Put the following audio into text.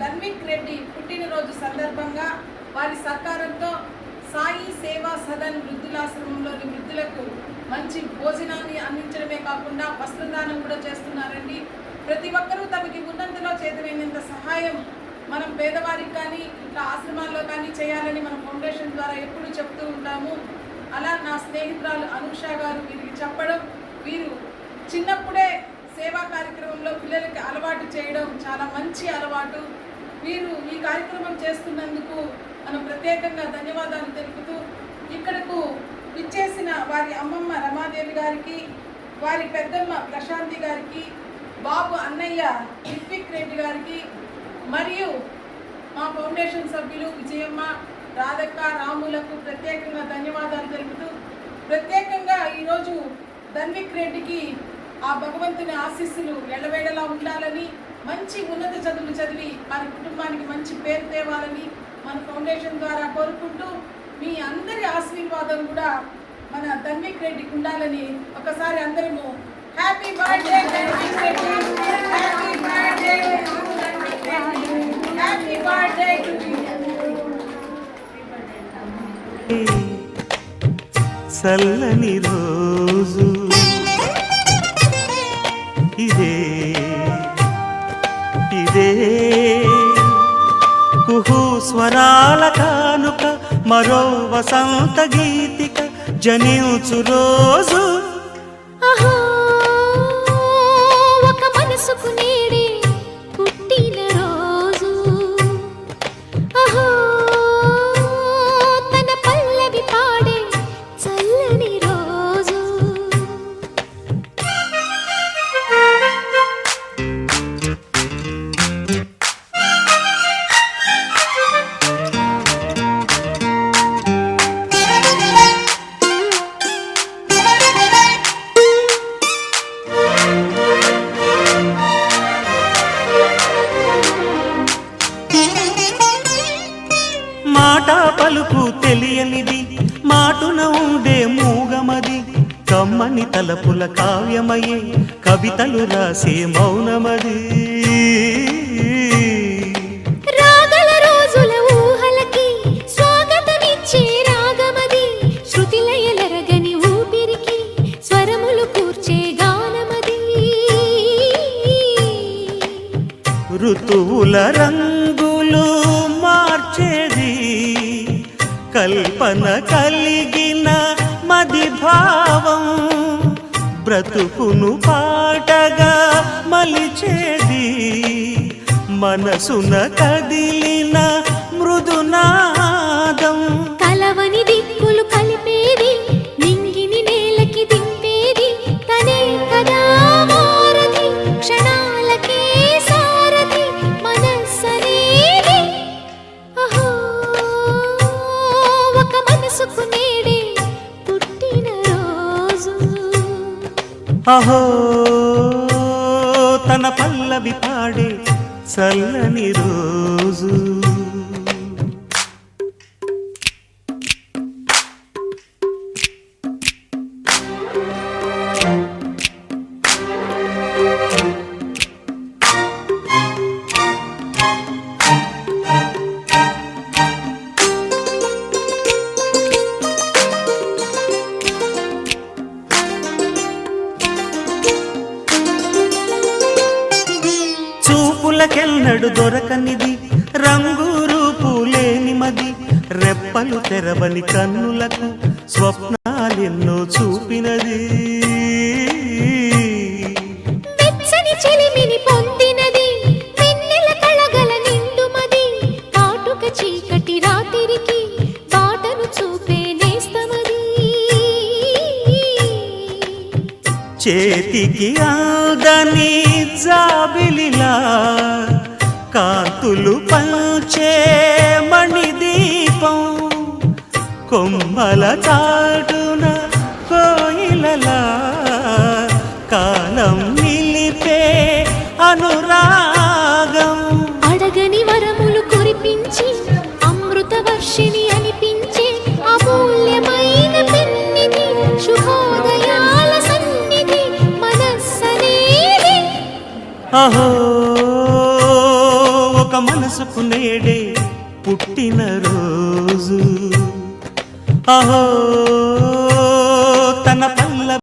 ధన్విక్ రెడ్డి పుట్టినరోజు సందర్భంగా వారి సహకారంతో సాయి సేవా సదన్ వృద్ధులాశ్రమంలోని వృద్ధులకు మంచి భోజనాన్ని అందించడమే కాకుండా వస్త్రదానం కూడా చేస్తున్నారండి. ప్రతి ఒక్కరూ తమకి ఉన్నంతలో చేతనైనంత సహాయం మనం పేదవారికి కానీ ఇట్లా ఆశ్రమాల్లో కానీ చేయాలని మన ఫౌండేషన్ ద్వారా ఎప్పుడూ చెప్తూ ఉంటాము. అలా నా స్నేహితురాలు అనూష గారు వీరికి చెప్పడం, వీరు చిన్నప్పుడే సేవా కార్యక్రమంలో పిల్లలకి అలవాటు చేయడం చాలా మంచి అలవాటు. వీరు ఈ కార్యక్రమం చేస్తున్నందుకు మనం ప్రత్యేకంగా ధన్యవాదాలు తెలుపుతూ ఇక్కడకు ఇచ్చేసిన వారి అమ్మమ్మ రమాదేవి గారికి, వారి పెద్దమ్మ ప్రశాంతి గారికి, బాబు అన్నయ్య రిత్విక్ రెడ్డి గారికి మరియు మా ఫౌండేషన్ సభ్యులు విజయమ్మ, రాధక్క, రాములకు ప్రత్యేకంగా ధన్యవాదాలు తెలుపుతూ ప్రత్యేకంగా ఈరోజు ధన్విక్ రెడ్డికి ఆ భగవంతుని ఆశీస్సులు ఎల్లవేళలా ఉండాలని, మంచి ఉన్నత చదువులు చదివి వారి కుటుంబానికి మంచి పేరు తేవాలని మన ఫౌండేషన్ ద్వారా కోరుకుంటూ మీ అందరి ఆశీర్వాదం కూడా మన ధన్విక్ రెడ్డికి ఉండాలని ఒకసారి అందరము happy birthday Dhanvik Reddy, happy birthday, happy birthday to you. చల్లని రోజు ఇదే ఇదే కుహు స్వరాల కానుక, మరో వసంత గీతిక జనించు రోజు. అహో ఒక మనసుకు నేడే పుట్టిన రోజు, అహో తన పల్లవి పాడే చల్లని రోజు. మాట పలుకు తెలియనిది, మాటున ఉండే మూగమది, కమ్మని తలపుల కావ్యమయే కవితలు రాసే మౌనమది. రాగల రోజుల ఊహలకి స్వాగతమిచ్చే రాగమది, శృతిలయలరగని ఊపిరికి స్వరములు కూర్చే గానమది. ఋతువుల రంగులు మార్చేది, కల్పన కలిగిన మది భావం, బ్రతుకును పాటగా మలిచేది, మనసున కదిలిన మృదునాదం. కలవని దిక్కులు కలిపేది, నింగిని నేలకి దింపేది, తనే కదా వారధి, క్షణాలకే సారథి మనస్సనేది. అహో ఒక మనసుకు నేడే పుట్టిన రోజు, అహో తన పల్లవి పాడే చల్లని రోజు. చూపులకెన్నడు దొరకనిది, రంగు రూపు లేని మది, రెప్పలు తెరవని కన్నులకు స్వప్నాలెన్నో చూపినది. వెచ్చని చెలిమిని పొందినది, వెన్నెల కళగల నిండుమది, కాటుక చీకటి రాత్రికి బాటను చూపే నేస్తమది. చేతికి అందని జాబిలిలా కాంతులు పంచే మణిదీపం, కొమ్మల చాటున కోయిలలా కాలం నిలిపే అనురాగం. అడగని వరములు కురిపించి అమృత వర్షిణి అనిపించే అమూల్యమైన పెన్నిధి, శుభోదయాల సన్నిధి మనస్సనేది. అహో ఒక ఒక మనసుకు నేడే పుట్టిన రోజు అహో